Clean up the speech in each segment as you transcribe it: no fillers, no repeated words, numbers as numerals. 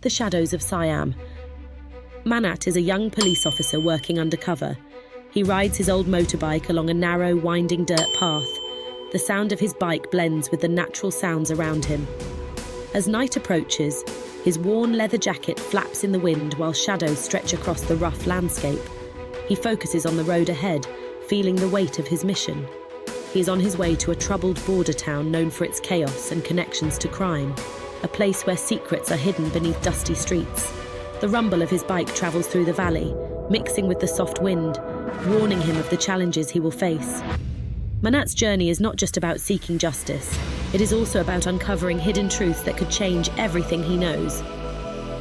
The Shadows of Siam. Manat is a young police officer working undercover. He rides his old motorbike along a narrow, winding dirt path. The sound of his bike blends with the natural sounds around him. As night approaches, his worn leather jacket flaps in the wind while shadows stretch across the rough landscape. He focuses on the road ahead, feeling the weight of his mission. He is on his way to a troubled border town known for its chaos and connections to crime, a place where secrets are hidden beneath dusty streets. The rumble of his bike travels through the valley, mixing with the soft wind, warning him of the challenges he will face. Manat's journey is not just about seeking justice. It is also about uncovering hidden truths that could change everything he knows.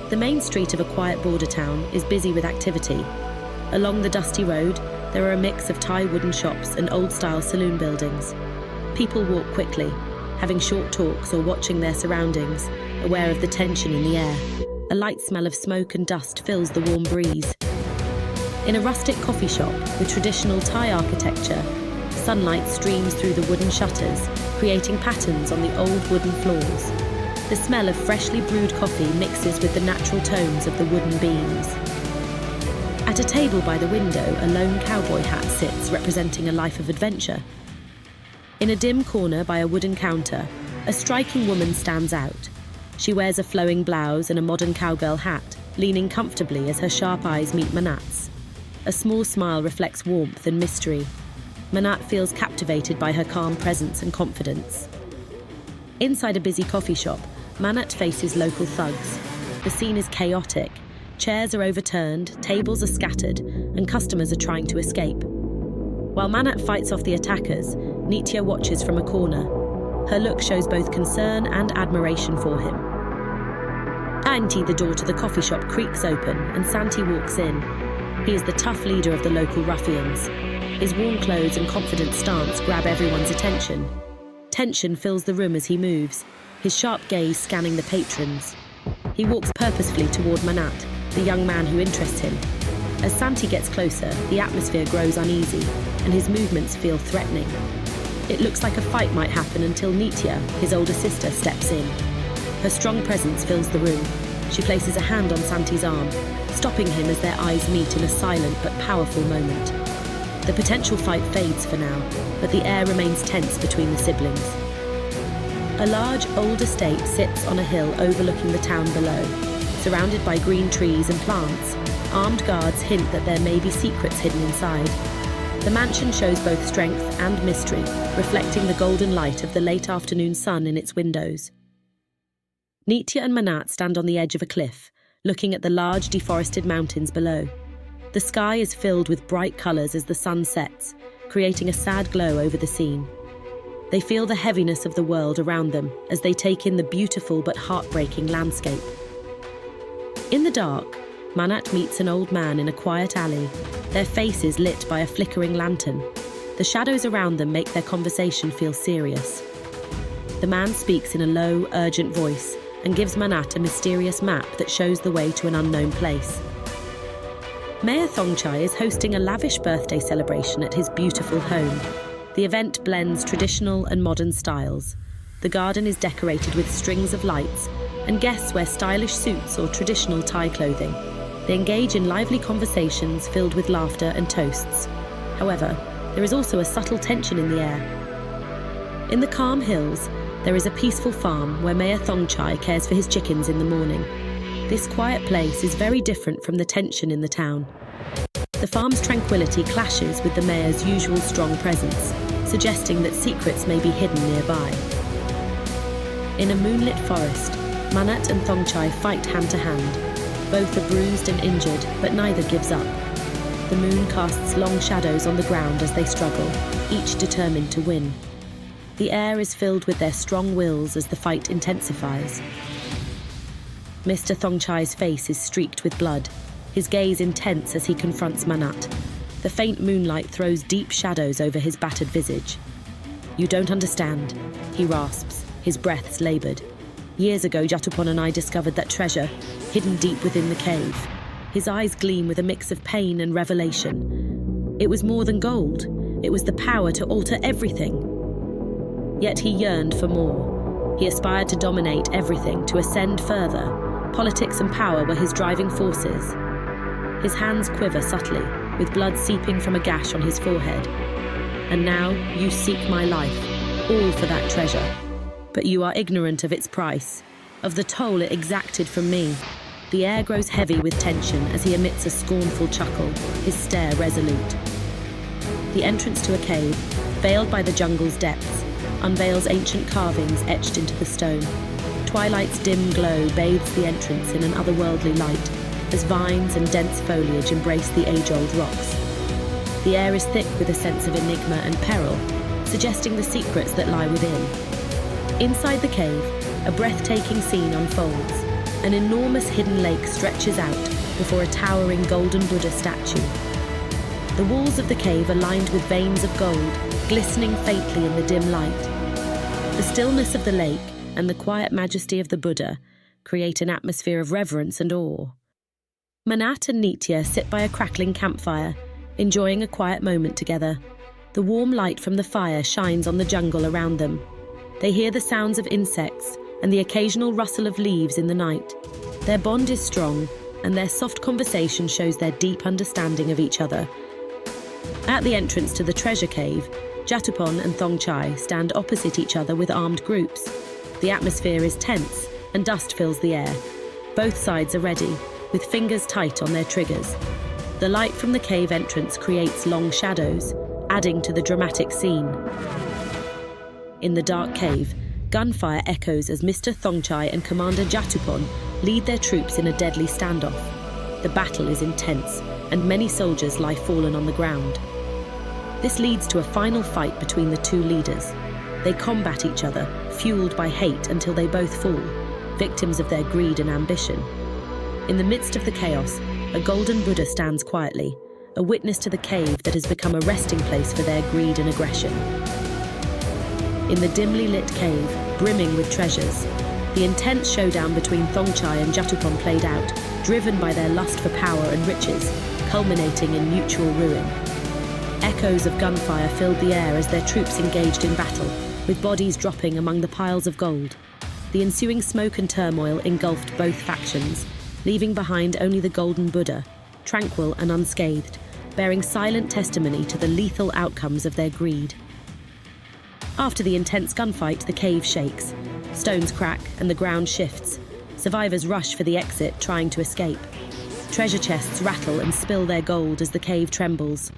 The main street of a quiet border town is busy with activity. Along the dusty road, there are a mix of Thai wooden shops and old-style saloon buildings. People walk quickly, having short talks or watching their surroundings, aware of the tension in the air. A light smell of smoke and dust fills the warm breeze. In a rustic coffee shop with traditional Thai architecture, sunlight streams through the wooden shutters, creating patterns on the old wooden floors. The smell of freshly brewed coffee mixes with the natural tones of the wooden beams. At a table by the window, a lone cowboy hat sits, representing a life of adventure. In a dim corner by a wooden counter, a striking woman stands out. She wears a flowing blouse and a modern cowgirl hat, leaning comfortably as her sharp eyes meet Manat's. A small smile reflects warmth and mystery. Manat feels captivated by her calm presence and confidence. Inside a busy coffee shop, Manat faces local thugs. The scene is chaotic. Chairs are overturned, tables are scattered, and customers are trying to escape. While Manat fights off the attackers, Nitya watches from a corner. Her look shows both concern and admiration for him. The door to the coffee shop creaks open, and Santi walks in. He is the tough leader of the local ruffians. His worn clothes and confident stance grab everyone's attention. Tension fills the room as he moves, his sharp gaze scanning the patrons. He walks purposefully toward Manat, the young man who interests him. As Santi gets closer, the atmosphere grows uneasy, and his movements feel threatening. It looks like a fight might happen until Nitya, his older sister, steps in. Her strong presence fills the room. She places a hand on Santi's arm, stopping him as their eyes meet in a silent but powerful moment. The potential fight fades for now, but the air remains tense between the siblings. A large, old estate sits on a hill overlooking the town below. Surrounded by green trees and plants, armed guards hint that there may be secrets hidden inside. The mansion shows both strength and mystery, reflecting the golden light of the late afternoon sun in its windows. Nitya and Manat stand on the edge of a cliff, looking at the large deforested mountains below. The sky is filled with bright colours as the sun sets, creating a sad glow over the scene. They feel the heaviness of the world around them as they take in the beautiful but heartbreaking landscape. In the dark, Manat meets an old man in a quiet alley, their faces lit by a flickering lantern. The shadows around them make their conversation feel serious. The man speaks in a low, urgent voice and gives Manat a mysterious map that shows the way to an unknown place. Mayor Thongchai is hosting a lavish birthday celebration at his beautiful home. The event blends traditional and modern styles. The garden is decorated with strings of lights, and guests wear stylish suits or traditional Thai clothing. They engage in lively conversations filled with laughter and toasts. However, there is also a subtle tension in the air. In the calm hills, there is a peaceful farm where Mayor Thongchai cares for his chickens in the morning. This quiet place is very different from the tension in the town. The farm's tranquility clashes with the mayor's usual strong presence, suggesting that secrets may be hidden nearby. In a moonlit forest, Manat and Thongchai fight hand to hand. Both are bruised and injured, but neither gives up. The moon casts long shadows on the ground as they struggle, each determined to win. The air is filled with their strong wills as the fight intensifies. Mr. Thongchai's face is streaked with blood, his gaze intense as he confronts Manat. The faint moonlight throws deep shadows over his battered visage. "You don't understand," he rasps, his breaths laboured. "Years ago, Jatupan and I discovered that treasure, hidden deep within the cave." His eyes gleam with a mix of pain and revelation. It was more than gold. It was the power to alter everything. Yet he yearned for more. He aspired to dominate everything, to ascend further. Politics and power were his driving forces. His hands quiver subtly, with blood seeping from a gash on his forehead. And now you seek my life, all for that treasure. But you are ignorant of its price, of the toll it exacted from me. The air grows heavy with tension as he emits a scornful chuckle, his stare resolute. The entrance to a cave, veiled by the jungle's depths, unveils ancient carvings etched into the stone. Twilight's dim glow bathes the entrance in an otherworldly light, as vines and dense foliage embrace the age-old rocks. The air is thick with a sense of enigma and peril, suggesting the secrets that lie within. Inside the cave, a breathtaking scene unfolds. An enormous hidden lake stretches out before a towering golden Buddha statue. The walls of the cave are lined with veins of gold, glistening faintly in the dim light. The stillness of the lake and the quiet majesty of the Buddha create an atmosphere of reverence and awe. Manat and Nitya sit by a crackling campfire, enjoying a quiet moment together. The warm light from the fire shines on the jungle around them. They hear the sounds of insects and the occasional rustle of leaves in the night. Their bond is strong, and their soft conversation shows their deep understanding of each other. At the entrance to the treasure cave, Jatupon and Thongchai stand opposite each other with armed groups. The atmosphere is tense, and dust fills the air. Both sides are ready, with fingers tight on their triggers. The light from the cave entrance creates long shadows, adding to the dramatic scene. In the dark cave, gunfire echoes as Mr. Thongchai and Commander Jatupon lead their troops in a deadly standoff. The battle is intense, and many soldiers lie fallen on the ground. This leads to a final fight between the two leaders. They combat each other, fueled by hate until they both fall, victims of their greed and ambition. In the midst of the chaos, a golden Buddha stands quietly, a witness to the cave that has become a resting place for their greed and aggression. In the dimly lit cave, brimming with treasures, the intense showdown between Thongchai and Jatupon played out, driven by their lust for power and riches, culminating in mutual ruin. Echoes of gunfire filled the air as their troops engaged in battle, with bodies dropping among the piles of gold. The ensuing smoke and turmoil engulfed both factions, leaving behind only the golden Buddha, tranquil and unscathed, bearing silent testimony to the lethal outcomes of their greed. After the intense gunfight, the cave shakes. Stones crack and the ground shifts. Survivors rush for the exit, trying to escape. Treasure chests rattle and spill their gold as the cave trembles.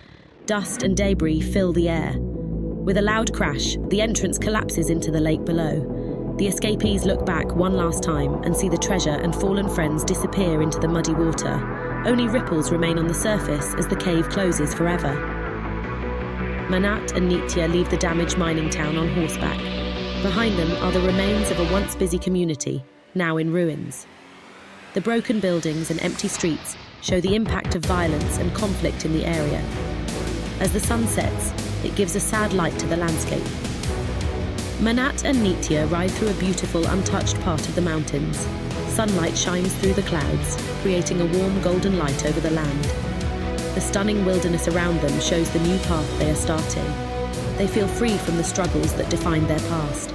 Dust and debris fill the air. With a loud crash, the entrance collapses into the lake below. The escapees look back one last time and see the treasure and fallen friends disappear into the muddy water. Only ripples remain on the surface as the cave closes forever. Manat and Nitya leave the damaged mining town on horseback. Behind them are the remains of a once busy community, now in ruins. The broken buildings and empty streets show the impact of violence and conflict in the area. As the sun sets, it gives a sad light to the landscape. Manat and Nitya ride through a beautiful, untouched part of the mountains. Sunlight shines through the clouds, creating a warm golden light over the land. The stunning wilderness around them shows the new path they are starting. They feel free from the struggles that defined their past.